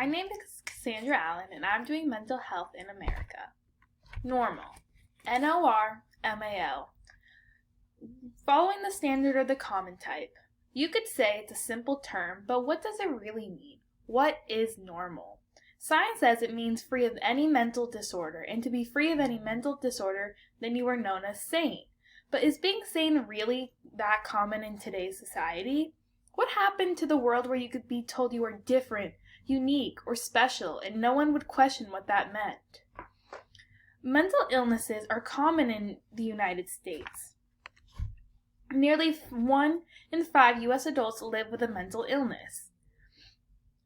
My name is Cassandra Allen, and I'm doing Mental Health in America. Normal. Normal. Following the standard or the common type. You could say it's a simple term, but what does it really mean? What is normal? Science says it means free of any mental disorder, and to be free of any mental disorder, then you are known as sane. But is being sane really that common in today's society? What happened to the world where you could be told you are different, unique, or special, and no one would question what that meant? Mental illnesses are common in the United States. Nearly 1 in 5 U.S. adults live with a mental illness.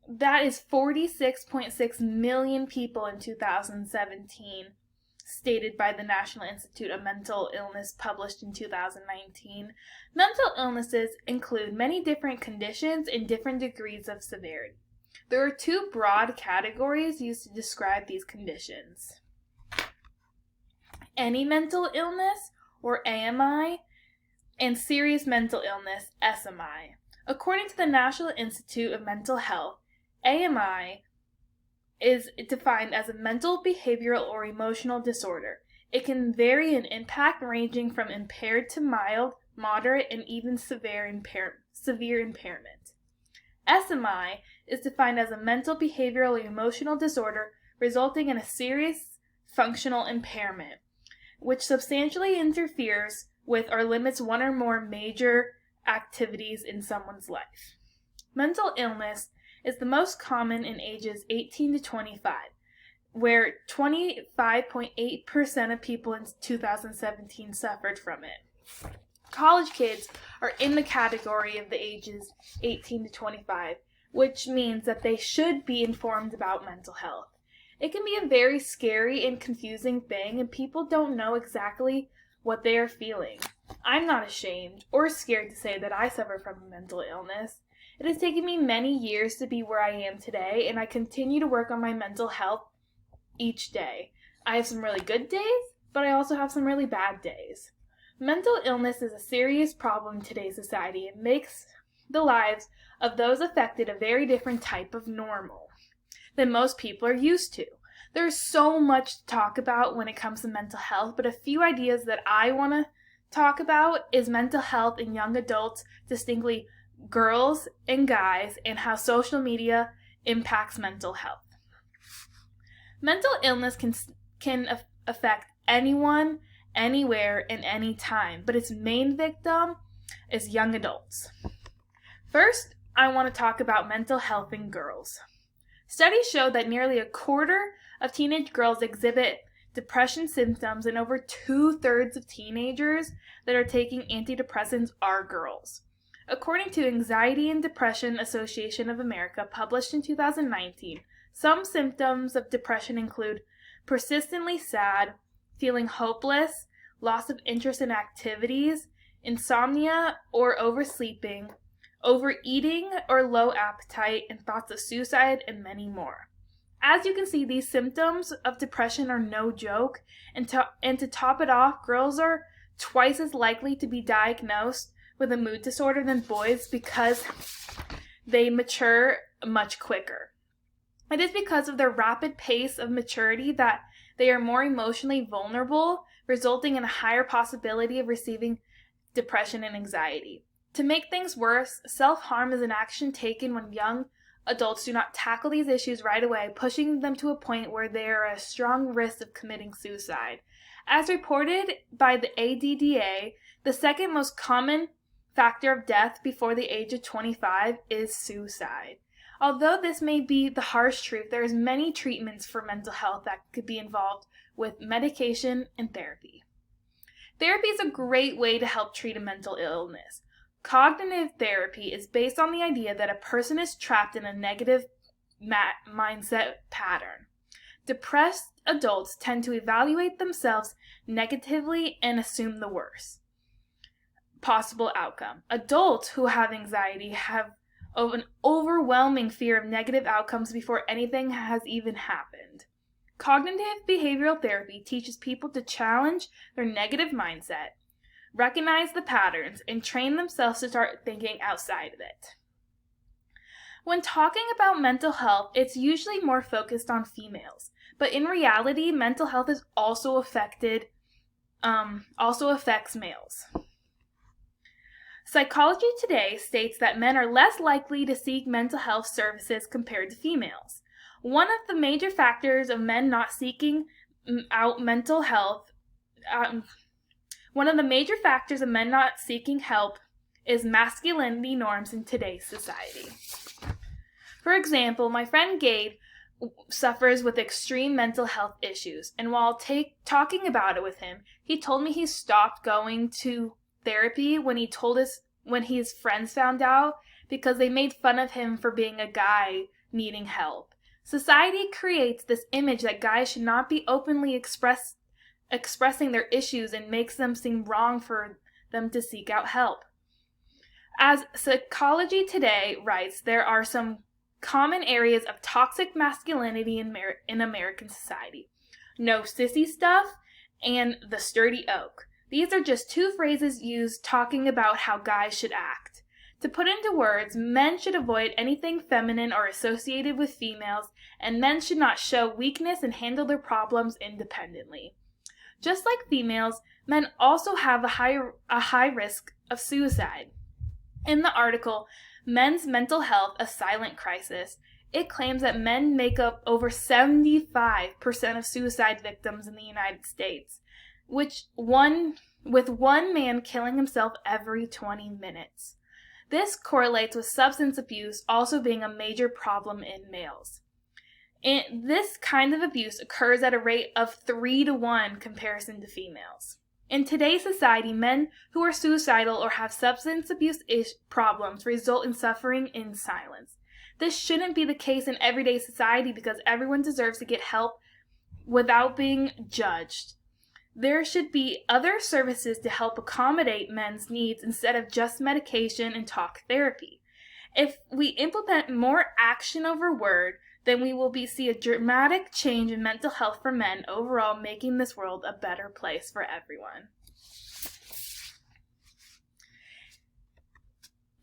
That is 46.6 million people in 2017, stated by the National Institute of Mental Illness, published in 2019. Mental illnesses include many different conditions and different degrees of severity. There are 2 broad categories used to describe these conditions: any mental illness, or AMI, and serious mental illness, SMI. According to the National Institute of Mental Health, AMI is defined as a mental, behavioral, or emotional disorder. It can vary in impact, ranging from impaired to mild, moderate, and even severe impairment. SMI is defined as a mental, behavioral, or emotional disorder resulting in a serious functional impairment, which substantially interferes with or limits one or more major activities in someone's life. Mental illness is the most common in ages 18 to 25, where 25.8% of people in 2017 suffered from it. College kids are in the category of the ages 18 to 25, which means that they should be informed about mental health. It can be a very scary and confusing thing, and people don't know exactly what they are feeling. I'm not ashamed or scared to say that I suffer from a mental illness. It has taken me many years to be where I am today, and I continue to work on my mental health each day. I have some really good days, but I also have some really bad days. Mental illness is a serious problem in today's society. It makes the lives of those affected a very different type of normal than most people are used to. There's so much to talk about when it comes to mental health, but a few ideas that I want to talk about is mental health in young adults, distinctly girls and guys, and how social media impacts mental health. Mental illness can affect anyone, anywhere, and any time, but its main victim is young adults. First, I want to talk about mental health in girls. Studies show that nearly a quarter of teenage girls exhibit depression symptoms, and over 2/3 of teenagers that are taking antidepressants are girls. According to Anxiety and Depression Association of America, published in 2019, some symptoms of depression include persistently sad, feeling hopeless, loss of interest in activities, insomnia or oversleeping, overeating or low appetite, and thoughts of suicide, and many more. As you can see, these symptoms of depression are no joke, and to top it off, girls are twice as likely to be diagnosed with a mood disorder than boys because they mature much quicker. It is because of their rapid pace of maturity that they are more emotionally vulnerable, resulting in a higher possibility of receiving depression and anxiety. To make things worse, self-harm is an action taken when young adults do not tackle these issues right away, pushing them to a point where they are at a strong risk of committing suicide. As reported by the ADDA, the second most common factor of death before the age of 25 is suicide. Although this may be the harsh truth, there is many treatments for mental health that could be involved with medication and therapy. Therapy is a great way to help treat a mental illness. Cognitive therapy is based on the idea that a person is trapped in a negative mindset pattern. Depressed adults tend to evaluate themselves negatively and assume the worst possible outcome. Adults who have anxiety have an overwhelming fear of negative outcomes before anything has even happened. Cognitive behavioral therapy teaches people to challenge their negative mindset, recognize the patterns, and train themselves to start thinking outside of it. When talking about mental health, it's usually more focused on females, but in reality, mental health is also affects males. Psychology Today states that men are less likely to seek mental health services compared to females. One of the major factors of men not seeking out mental health, is masculinity norms in today's society. For example, my friend Gabe suffers with extreme mental health issues, and while talking about it with him, he told me he stopped going to therapy when his friends found out because they made fun of him for being a guy needing help. Society creates this image that guys should not be openly expressing their issues and makes them seem wrong for them to seek out help. As Psychology Today writes, there are some common areas of toxic masculinity in American society. No sissy stuff and the sturdy oak. These are just two phrases used talking about how guys should act. To put into words, men should avoid anything feminine or associated with females, and men should not show weakness and handle their problems independently. Just like females, men also have a high risk of suicide. In the article, Men's Mental Health, a Silent Crisis, it claims that men make up over 75% of suicide victims in the United States, with one man killing himself every 20 minutes. This correlates with substance abuse also being a major problem in males. And this kind of abuse occurs at a rate of 3-to-1 comparison to females. In today's society, men who are suicidal or have substance abuse problems result in suffering in silence. This shouldn't be the case in everyday society because everyone deserves to get help without being judged. There should be other services to help accommodate men's needs instead of just medication and talk therapy. If we implement more action over word, then we will see a dramatic change in mental health for men overall, making this world a better place for everyone.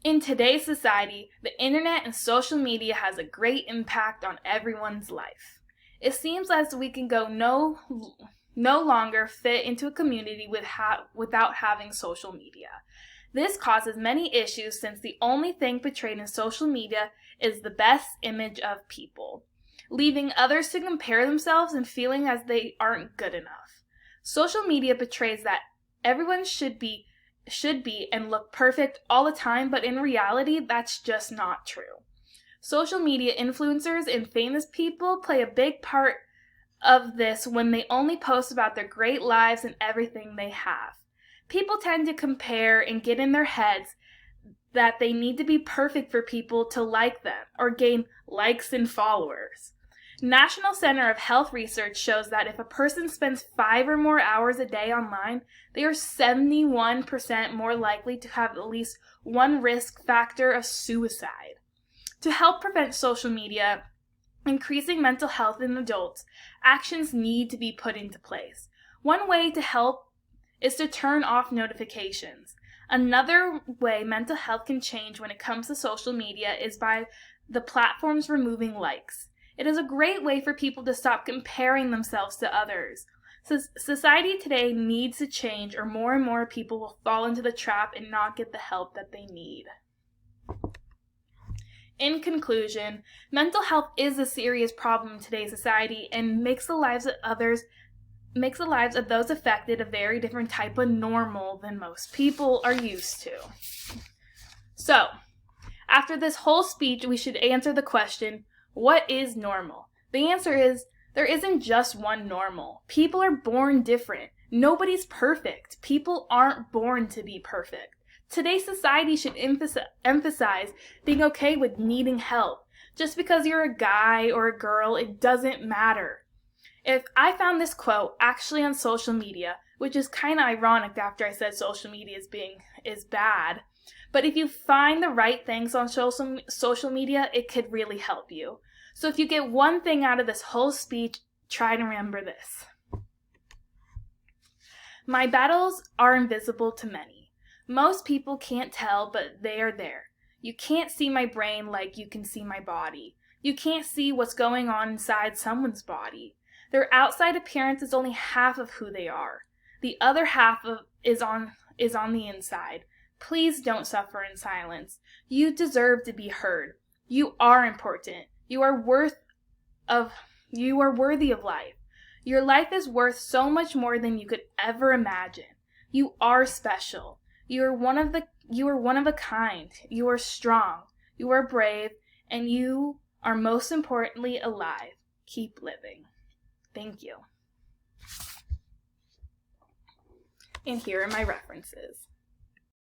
In today's society, the internet and social media has a great impact on everyone's life. It seems as we can go no longer fit into a community without having social media. This causes many issues since the only thing portrayed in social media is the best image of people, leaving others to compare themselves and feeling as they aren't good enough. Social media portrays that everyone should be and look perfect all the time, but in reality, that's just not true. Social media influencers and famous people play a big part of this when they only post about their great lives and everything they have. People tend to compare and get in their heads that they need to be perfect for people to like them or gain likes and followers. National Center of Health Research shows that if a person spends 5 or more hours a day online, they are 71% more likely to have at least one risk factor of suicide. To help prevent social media increasing mental health in adults, actions need to be put into place. One way to help is to turn off notifications. Another way mental health can change when it comes to social media is by the platforms removing likes. It is a great way for people to stop comparing themselves to others. Society today needs to change, or more and more people will fall into the trap and not get the help that they need. In conclusion, mental health is a serious problem in today's society and makes the lives of those affected a very different type of normal than most people are used to. So, after this whole speech, we should answer the question, what is normal? The answer is, there isn't just one normal. People are born different. Nobody's perfect. People aren't born to be perfect. Today's society should emphasize being okay with needing help. Just because you're a guy or a girl, it doesn't matter. If I found this quote actually on social media, which is kind of ironic after I said social media is bad, but if you find the right things on social media, it could really help you. So if you get one thing out of this whole speech, try to remember this. My battles are invisible to many. Most people can't tell, but they are there. You can't see my brain like you can see my body. You can't see what's going on inside someone's body. Their outside appearance is only half of who they are. The other half is on the inside. Please don't suffer in silence. You deserve to be heard. You are important. You are worthy of life. Your life is worth so much more than you could ever imagine. You are special. You are one of a kind. You are strong. You are brave, and you are most importantly alive. Keep living. Thank you. And here are my references.